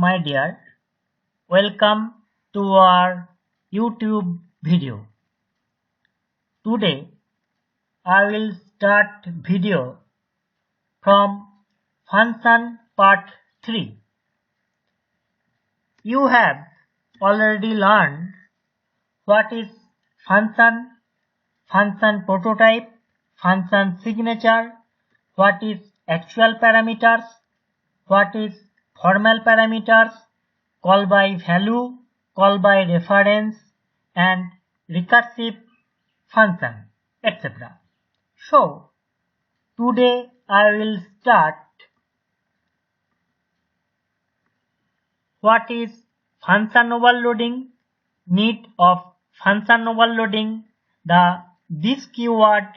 my dear, welcome to our YouTube video. Today I will start video from function part 3. You have already learned what is function, function prototype, function signature, what is actual parameters, what is formal parameters, call by value, call by reference, and recursive function, etc. So, today I will start what is function overloading, need of function overloading, this keyword,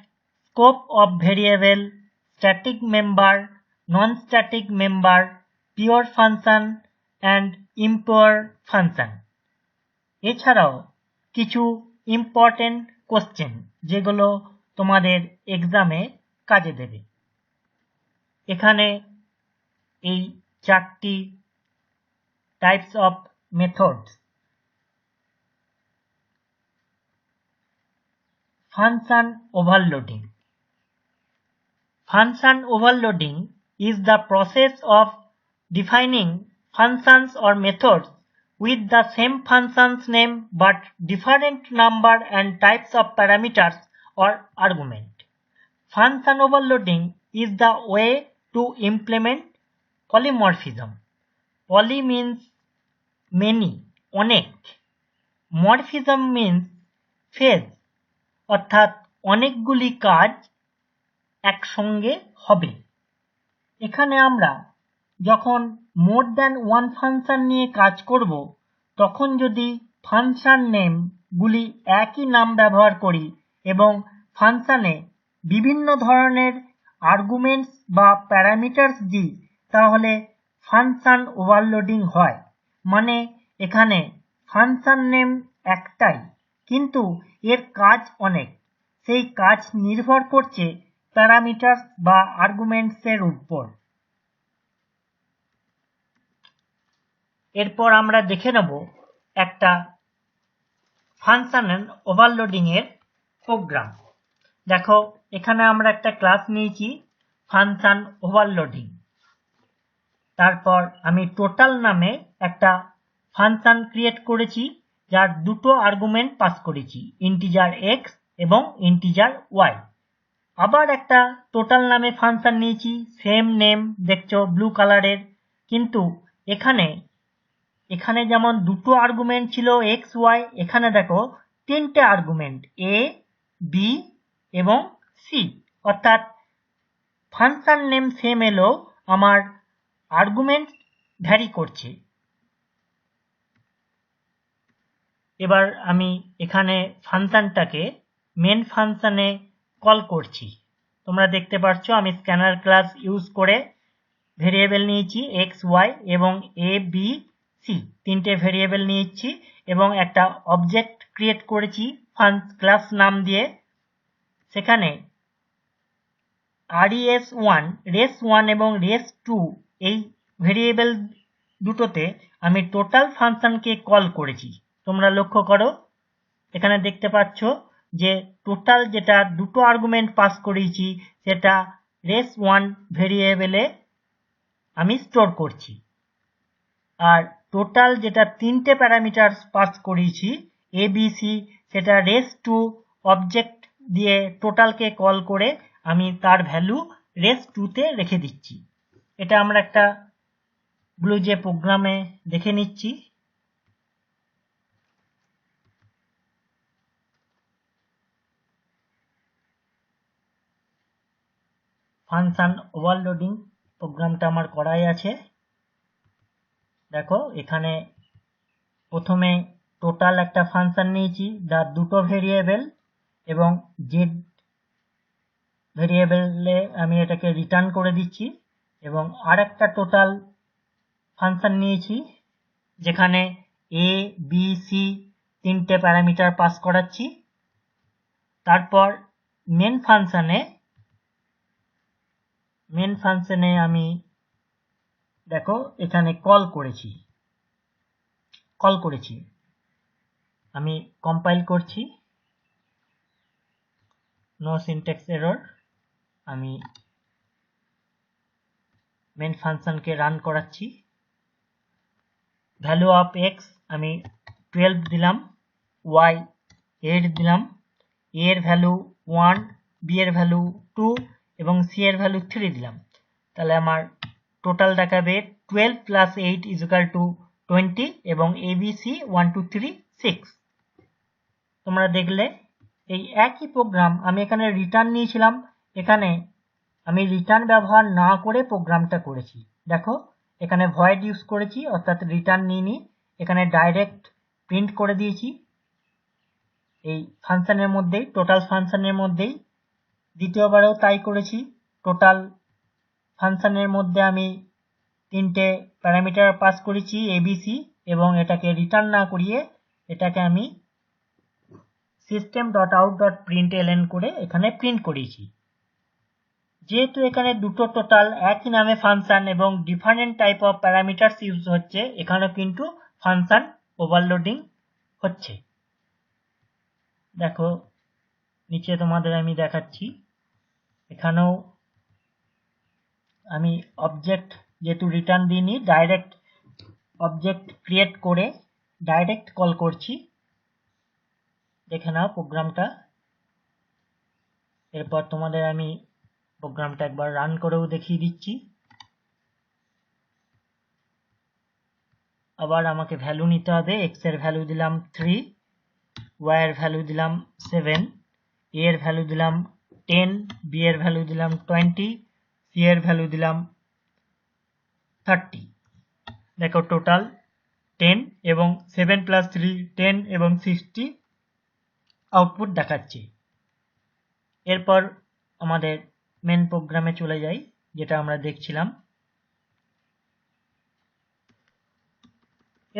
scope of variable, static member, non-static member, pure function and impure function. এছাড়াও কিছু important question যেগুলো তোমাদের এক্সামে কাজে দেবে। এখানে এই চারটি types of methods. Function overloading. Function overloading is the process of defining functions or methods with the same function's name but different number and types of parameters or argument. Function overloading is the way to implement polymorphism. Poly means many, অনেক. Morphism means phase, অর্থাৎ অনেকগুলি কাজ একসঙ্গে হবে। এখানে আমরা যখন more than one function নিয়ে কাজ করব তখন যদি ফাংশন নেম গুলি একই নাম ব্যবহার করি এবং ফাংশনে বিভিন্ন ধরনের আর্গুমেন্টস বা প্যারামিটারস দিই তাহলে ফাংশন ওভারলোডিং হয়। মানে এখানে ফাংশন নেম একটাই কিন্তু এর কাজ অনেক। সেই কাজ নির্ভর করছে প্যারামিটারস বা আর্গুমেন্টস এর উপর। এরপর আমরা দেখে নেব একটা ফাংশন ওভারলোডিং এর প্রোগ্রাম। দেখো এখানে আমরা একটা ক্লাস নিয়েছি ফাংশন ওভারলোডিং। তারপর আমি টোটাল নামে একটা ফাংশন ক্রিয়েট করেছি যার দুটো আর্গুমেন্ট পাস করেছি, ইন্টিজার x এবং ইন্টিজার y। আবার একটা টোটাল নামে ফাংশন নিয়েছি, সেম নেম দেখছো ব্লু কালারের, কিন্তু এখানে যেমন দুটো আর্গুমেন্ট ছিল x y, এখানে দেখো তিনটে আর্গুমেন্ট a b এবং c, অর্থাৎ ফাংশন নেম সেম এলেও আমার আর্গুমেন্ট ভ্যারি করছে। এবার আমি এখানে ফাংশনটাকে মেন ফাংশনে কল করছি। তোমরা দেখতে পাচ্ছ আমি স্ক্যানার ক্লাস ইউজ করে ভেরিয়েবল নিয়েছি x y এবং a b c, তিনটে ভেরিয়েবল নিয়েছি এবং একটা অবজেক্ট ক্রিয়েট করেছি ক্লাস নাম দিয়ে। সেখানে res1, res1 এবং res2 এই ভেরিয়েবল দুটোতে আমি টোটাল ফাংশনকে কল করেছি। তোমরা লক্ষ্য করো এখানে দেখতে পাচ্ছ যে টোটাল যেটা দুটো আর্গুমেন্ট পাস করেছি সেটা res1 ভেরিয়েবলে আমি স্টোর করছি, আর টোটাল যেটা তিনটে প্যারামিটার পাস করেছি abc সেটা res2 অবজেক্ট দিয়ে টোটালকে কল করে আমি তার ভ্যালু res2 তে রেখে দিচ্ছি। এটা আমরা একটা ব্লু যে প্রোগ্রামে দেখে নিচ্ছি। ফাংশন ওভারলোডিং প্রোগ্রামটা আমার করাই আছে। দেখো এখানে প্রথমে টোটাল একটা ফাংশন নিয়েছি যার দুটো ভেরিয়েবল এবং জেড ভেরিয়েবলে আমি এটাকে রিটার্ন করে দিচ্ছি, এবং আর একটা টোটাল ফাংশন নিয়েছি যেখানে a b c তিনটে প্যারামিটার পাস করাচ্ছি। তারপর মেন ফাংশনে আমি দেখো এখানে কল করেছি কল করেছি। আমি কম্পাইল করছি, নো সিনট্যাক্স এরর। আমি মেন ফাংশনকে রান করাচ্ছি। ভ্যালু অফ এক্স আমি 12 দিলাম, ওয়াই 8 দিলাম, এ এর ভ্যালু 1, বি এর ভ্যালু 2 এবং সি এর ভ্যালু 3 দিলাম। তাহলে আমার টোটাল দেখাবে 12 প্লাস 8 ইজ ইকুয়াল টু 20 এবং এবিসি 1 2 3 6। তোমরা দেখলে এই একই প্রোগ্রাম আমি এখানে রিটার্ন নিয়েছিলাম, এখানে আমি রিটার্ন ব্যবহার না করে প্রোগ্রামটা করেছি। দেখো এখানে ভয়েড ইউজ করেছি, অর্থাৎ রিটার্ন নিইনি, এখানে ডাইরেক্ট প্রিন্ট করে দিয়েছি এই ফাংশনের মধ্যেই, টোটাল ফাংশনের মধ্যেই। দ্বিতীয়বারেও তাই করেছি। টোটাল ফাংশনের মধ্যে আমি 3টে প্যারামিটার পাস করেছি এবিসি, এবং এটাকে রিটার্ন না করিয়ে এটাকে আমি system.out.println করে এখানে প্রিন্ট করেছি। যেহেতু এখানে দুটো টোটাল একই নামে ফাংশন এবং different type of parameters use হচ্ছে, এখানেও কিন্তু ফাংশন ওভারলোডিং হচ্ছে। দেখো নিচে তোমাদের আমি দেখাচ্ছি, এখানেও আমি অবজেক্ট যেহেতু রিটার্ন দিইনি, ডাইরেক্ট অবজেক্ট ক্রিয়েট করে ডাইরেক্ট কল করছি। দেখে নাও প্রোগ্রামটা। এরপর তোমাদের আমি প্রোগ্রামটা একবার রান করেও দেখিয়ে দিচ্ছি। আবার আমাকে ভ্যালু নিতে হবে। এক্স এর ভ্যালু দিলাম 3, ওয়াই এর ভ্যালু দিলাম 7, এ এর ভ্যালু দিলাম 10, বি এর ভ্যালু দিলাম 20, সি এর ভ্যালু দিলাম 30। দেখো টোটাল 10 এবং 7 প্লাস 3 10 এবং 60 আউটপুট দেখাচ্ছে। এরপর আমাদের মেন প্রোগ্রামে চলে যাই, যেটা আমরা দেখছিলাম।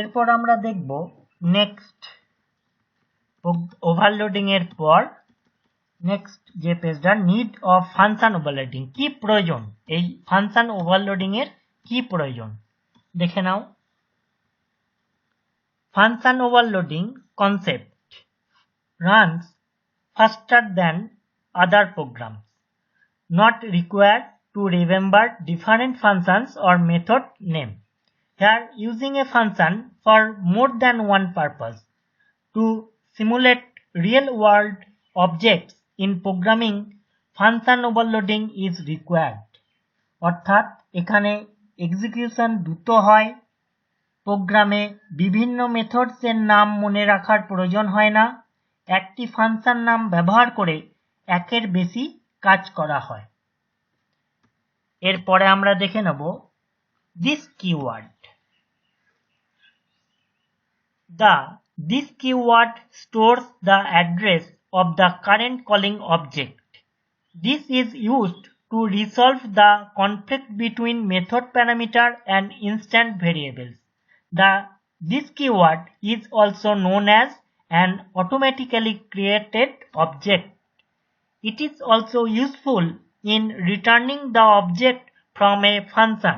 এরপর আমরা দেখব নেক্সট ওভারলোডিং এর পর নেক্সট যে পেজটা, নিড অফ ফাংশন ওভারলোডিং। কি প্রয়োজন, এই ফাংশন ওভারলোডিং এর কি প্রয়োজন দেখে নাও। Function overloading concept runs faster than other programs, not required to remember different functions or method name. Here using a function for more than one purpose. To simulate real-world objects in programming, function overloading is required. অর্থাৎ এখানে execution দ্রুত হয়, প্রোগ্রামে বিভিন্ন methods এর নাম মনে রাখার প্রয়োজন হয় না, একটি ফাংশন নাম ব্যবহার করে একের বেশি কাজ করা হয়। এরপরে আমরা দেখে নেব this keyword. This keyword stores the address of the current calling object. This is used to resolve the conflict between method parameter and instant variables. This keyword is also known as an automatically created object. It is also useful in returning the object from a function.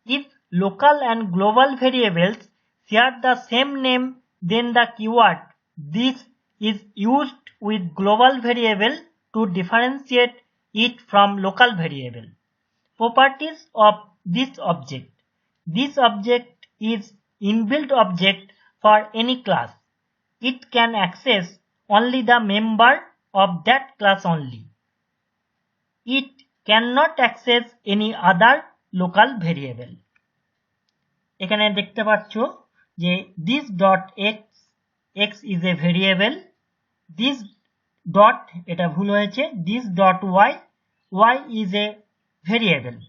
If local and global variables share the same name, then the keyword this is used with global variable to differentiate it from local variable. Properties of this object. This object is inbuilt object for any class. It can access only the member of that class only. It cannot access any other local variable. এখানে দেখতে পাচ্ছ যে this dot x is a variable, this dot এটা ভুল হয়েছে, this dot y is a variable,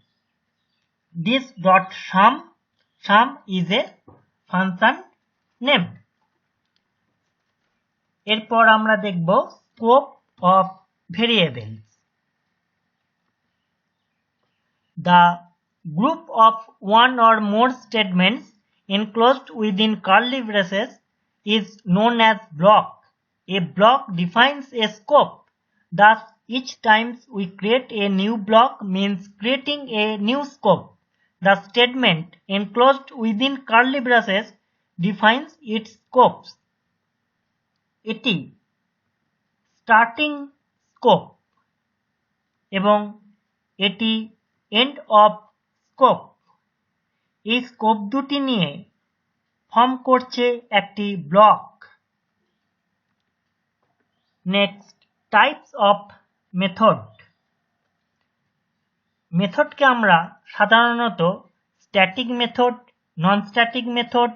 this dot sum is a function name. এরপর আমরা দেখব scope of variables. The group of one or more statements enclosed within curly braces is known as block. A block defines a scope. Thus, each time we create a new block means creating a new scope. The statement enclosed within curly braces defines its scopes. এটি starting scope এবং এটি end of scope. এই scope দুটি নিয়ে form করছে একটি block. Next, types of method. মেথডকে আমরা সাধারণত static method, non static method,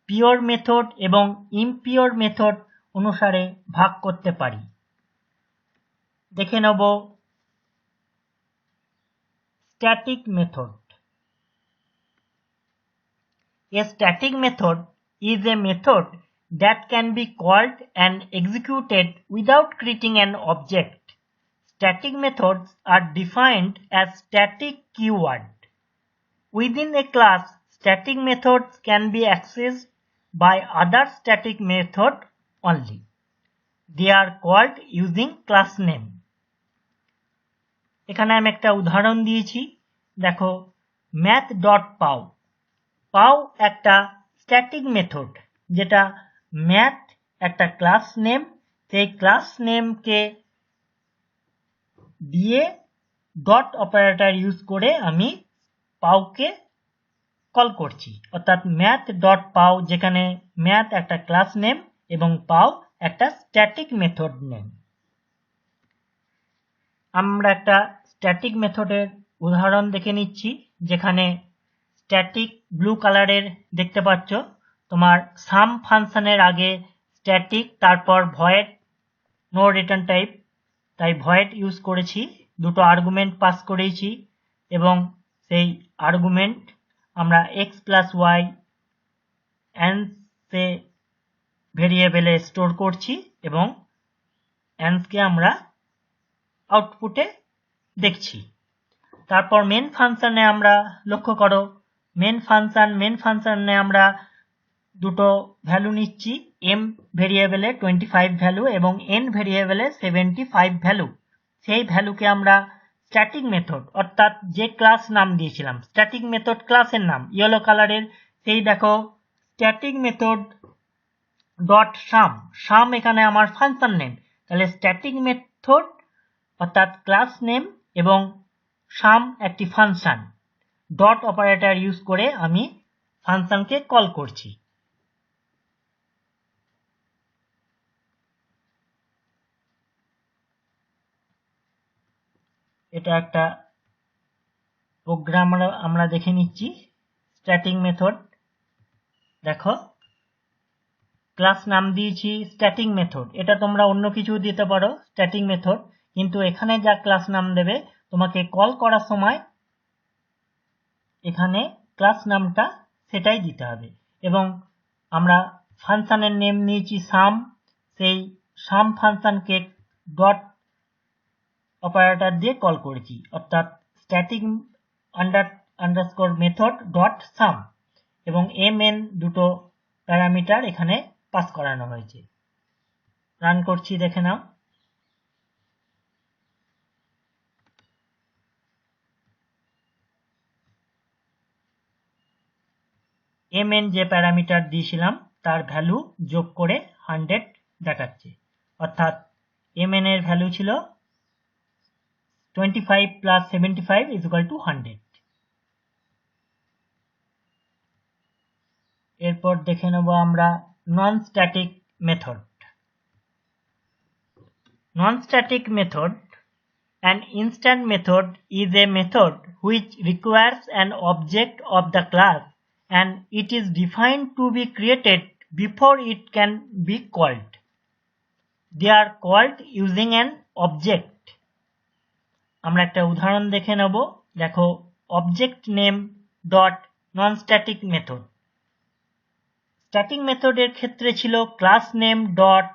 pure method এবং ইমপিওর মেথড অনুসারে ভাগ করতে পারি। দেখে নেব static method. A static method is a method that can be called and executed without creating an object. Static methods are defined as static keyword. Within a class, static methods can be accessed by other static method only. They are called using class name. এখানে আমি একটা উদাহরণ দিয়েছি, দেখো math.pow। পাও একটা static method, যেটা math একটা ক্লাস নেম, সেই ক্লাস নেমকে দিয়ে ডট অপারেটর ইউজ করে আমি পাওকে কল করছি, অর্থাৎ ম্যাথ ডট পাও, যেখানে ম্যাথ একটা ক্লাস নেম এবং পাও একটা স্ট্যাটিক মেথড নেম। আমরা একটা স্ট্যাটিক মেথডের উদাহরণ দেখে নিচ্ছি, যেখানে স্ট্যাটিক ব্লু কালারের দেখতে পাচ্ছ, তোমার সাম ফাংশনের আগে স্ট্যাটিক, তারপর ভয়েড, নো রিটার্ন টাইপ, তাই ভয়েড ইউজ করেছি, দুটো আর্গুমেন্ট পাস করেছি এবং সেই আর্গুমেন্ট আমরা এক্স প্লাস ওয়াই অ্যান্সে ভেরিয়েবলে স্টোর করছি এবং অ্যান্সকে আমরা আউটপুটে দেখছি। তারপর মেন ফাংশনে আমরা লক্ষ্য করো, মেন ফাংশনে আমরা দুটো ভ্যালু নিচ্ছি, এম ভেরিয়েবলে 25 ভ্যালু এবং এন ভেরিয়েবলে 75 ভ্যালু। সেই ভ্যালুকে আমরা স্ট্যাটিক মেথড, অর্থাৎ যে ক্লাস নাম দিয়েছিলাম, স্ট্যাটিক মেথড ক্লাসের নাম ইয়েলো কালারের, সেই দেখো স্ট্যাটিক মেথড ডট সাম, সাম এখানে আমার ফাংশন নেম, তাহলে স্ট্যাটিক মেথড অর্থাৎ ক্লাস নেম এবং সাম একটি ফাংশন, ডট অপারেটর ইউজ করে আমি ফাংশনকে কল করছি। এটা একটা প্রোগ্রাম আমরা দেখে নিচ্ছি। স্ট্যাটিক মেথড, দেখো ক্লাস নাম দিয়েছি স্ট্যাটিক মেথড, এটা তোমরা অন্য কিছু দিতে পারো স্ট্যাটিক মেথড, কিন্তু এখানে যা ক্লাস নাম দেবে তোমাকে কল করার সময় এখানে ক্লাস নামটা সেটাই দিতে হবে। এবং আমরা ফাংশনের নেম নিয়েছি সাম, সেই সাম ফাংশনকে ডট অপারেটর দিয়ে কল করেছি, অর্থাৎ স্ট্যাটিক আন্ডারস্কোর মেথড ডট সাম এবং এম এন দুটো প্যারামিটার এখানে পাস করানো হয়েছে। রান করছি, দেখে নাও। এম এন যে প্যারামিটার দিয়েছিলাম তার ভ্যালু যোগ করে 100 দেখাচ্ছে, অর্থাৎ এম এন এর ভ্যালু ছিল 25 প্লাস 75 ইজ ইকুয়াল টু 100। এরপর দেখে নেব আমরা নন static method. Non-static method, an instant method, is a method which requires an object of the class and it is defined to be created before it can be called. They are called using an object. আমরা একটা উদাহরণ দেখে নেব, দেখো object name dot non-static method। Static মেথডের ক্ষেত্রে ছিল class name dot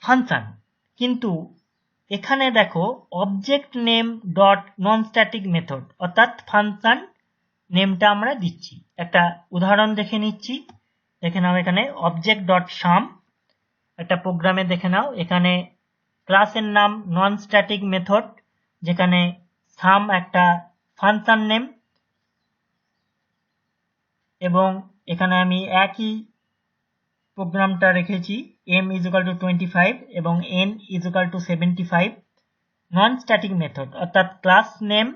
function, কিন্তু এখানে দেখো অবজেক্ট নেম ডট নন স্ট্যাটিক মেথড, অর্থাৎ ফাংশন নেমটা আমরা দিচ্ছি। একটা উদাহরণ দেখে নিচ্ছি, দেখে নাও এখানে অবজেক্ট ডট সাম, একটা প্রোগ্রামে দেখে নাও এখানে ক্লাসের নাম নন স্ট্যাটিক মেথড, যেখানে সাম একটা ফাংশন নেম এবং এখানে আমি একই প্রোগ্রামটা রেখেছি, m is equal to 25 এবং n is equal to 75। Non static method অর্থাৎ ক্লাস নেম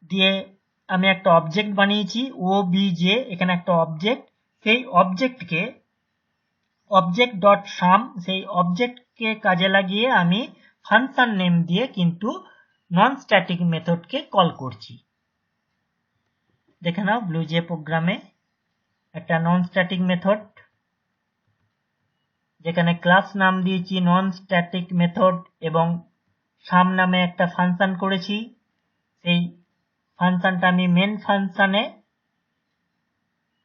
দিয়ে আমি একটা অবজেক্ট বানিয়েছি obj, এখানে একটা অবজেক্ট, সেই অবজেক্টকে অবজেক্ট ডট সাম, সেই অবজেক্টকে কাজে লাগিয়ে আমি ফাংশন নেম দিয়ে কিন্তু নন স্ট্যাটিক মেথডকে কল করছি। দেখে নাও ব্লুজে প্রোগ্রামে একটা নন স্ট্যাটিক মেথড, যেখানে ক্লাস নাম দিয়েছি নন স্ট্যাটিক মেথড এবং সাম নামে একটা ফাংশন করেছি। সেই ফাংশনটা আমি মেন ফাংশনে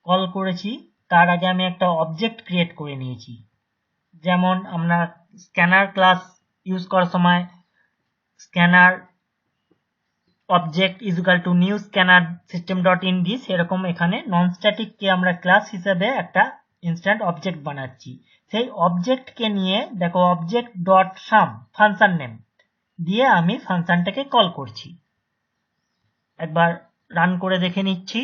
কল করেছি, তার আগে আমি একটা অবজেক্ট ক্রিয়েট করে নিয়েছি। যেমন আমরা স্ক্যানার ক্লাস ইউজ করার সময় scanner object is equal to new scanner system dot in দিই, সেরকম এখানে নন স্ট্যাটিককে আমরা ক্লাস হিসেবে একটা ইনস্ট্যান্ট অবজেক্ট বানাচ্ছি। সেই অবজেক্টকে নিয়ে দেখো অবজেক্ট ডট সাম ফাংশন নেম দিয়ে আমি ফাংশনটাকে কল করছি। একবার রান করে দেখে নিচ্ছি।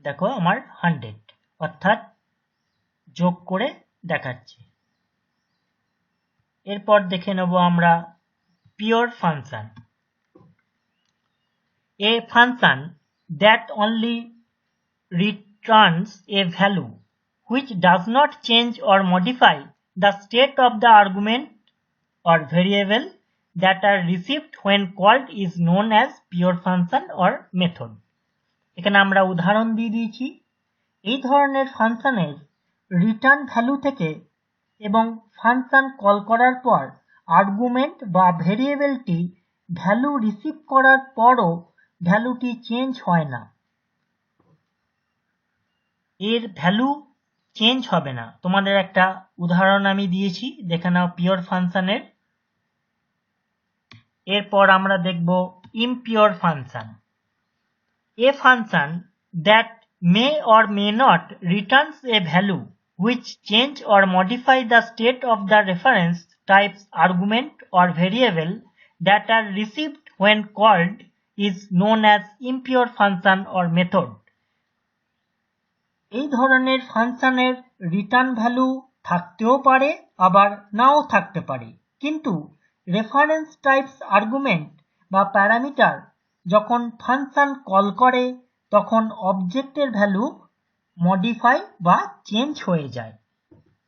দেখো আমার 100 অর্থাৎ যোগ করে দেখাচ্ছে। এরপর দেখে নেব আমরা pure function. A function that only returns a value which does not change or modify the state of the argument or variable that are received when called is known as pure function or method। এখানে আমরা উদাহরণ দিয়ে দিয়েছি। এই ধরনের ফাংশনের return value থেকে এবং ফাংশন কল করার পর আর্গুমেন্ট বা ভেরিয়েবলটি ভ্যালু রিসিভ করার পরও ভ্যালুটি চেঞ্জ হয় না, এর ভ্যালু চেঞ্জ হবে না। তোমাদের একটা উদাহরণ আমি দিয়েছি, দেখে নাও পিওর ফাংশনের। এরপর আমরা দেখব impure function. A function that may or may not returns a value which change or modify the state of the reference type's argument or variable that are received when called is known as impure function or method। এই ধরনের ফাংশনের return value থাকতেও পারে আবার নাও থাকতে পারে, কিন্তু reference types argument বা প্যারামিটার যখন ফাংশন কল করে তখন অবজেক্টের ভ্যালু মডিফাই বা চেঞ্জ হয়ে যায়।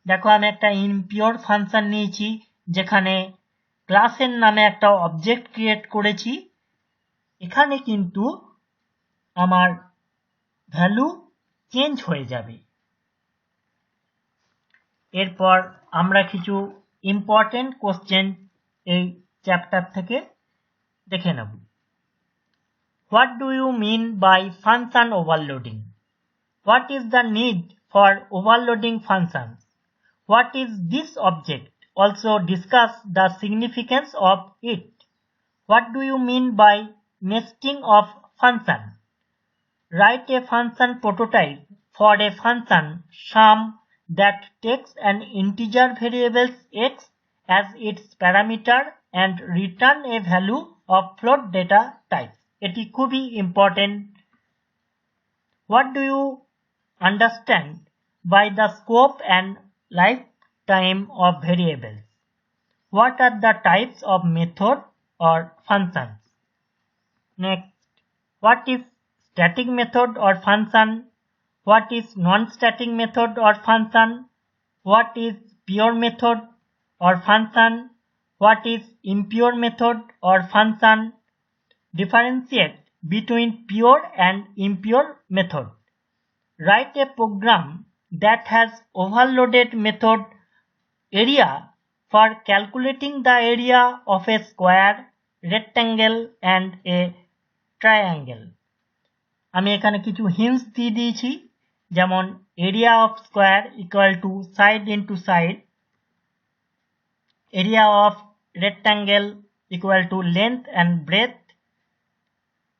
দেখো আমি একটা ইমপিওর ফাংশন নিয়েছি, যেখানে ক্লাসের নামে একটা অবজেক্ট ক্রিয়েট করেছি। এখানে কিন্তু আমার ভ্যালু চেঞ্জ হয়ে যাবে। এরপর আমরা কিছু ইম্পর্টেন্ট কোশ্চেন এই চ্যাপ্টার থেকে দেখে নেব। What do you mean by function overloading? What is the need for overloading functions? What is this object? Also discuss the significance of it. What do you mean by nesting of function? Write a function prototype for a function sum that takes an integer variable x as its parameter and return a value of float data type। এটি খুবই important. What do you understand by the scope and lifetime of variables? What are the types of method or functions? Next, what is static method or function? What is non-static method or function? What is pure method or function? What is impure method or function? Differentiate between pure and impure method. Write a program that has overloaded method area for calculating the area of a square, rectangle and a triangle। আমি এখানে কিছু hints দিয়ে দিয়েছি, যেমন area of square equal to side into side, area of rectangle equal to length and breadth,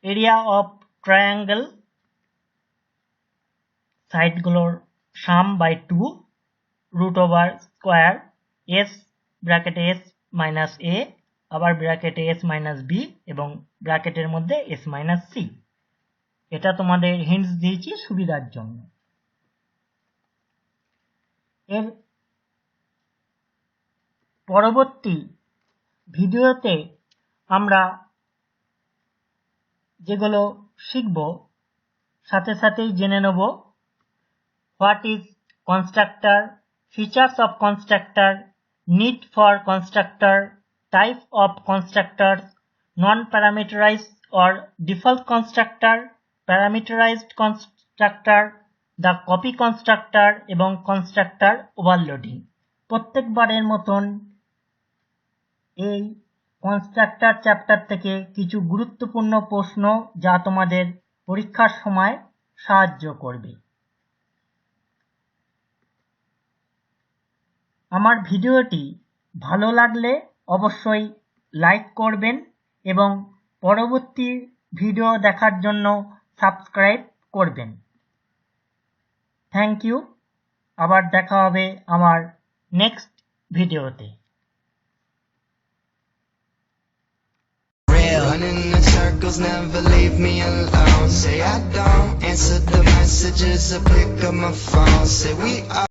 area of triangle সাইডগুলোর sum by 2 root over square S bracket S minus A আবার ব্র্যাকেটে s minus B এবং ব্র্যাকেটের মধ্যে s minus C. এটা তোমাদের hints দিয়েছি সুবিধার জন্য। এর পরবর্তী ভিডিওতে আমরা যেগুলো শিখব সাথে সাথেই জেনে নেব what is constructor, features of constructor, need for constructor, type of constructors, non-parameterized or default constructor, parameterized constructor, the copy constructor এবং constructor overloading। প্রত্যেকবারের মতন এই কনস্ট্রাক্টর চ্যাপ্টার থেকে কিছু গুরুত্বপূর্ণ প্রশ্ন যা তোমাদের পরীক্ষার সময় সাহায্য করবে। আমার ভিডিওটি ভালো লাগলে অবশ্যই লাইক করবেন এবং পরবর্তী ভিডিও দেখার জন্য সাবস্ক্রাইব করবেন। Thank you. আবার দেখা হবে আমার নেক্সট ভিডিওতে। Running in circles, never leave me alone. Say I don't answer the messages or pick up my phone. Say we are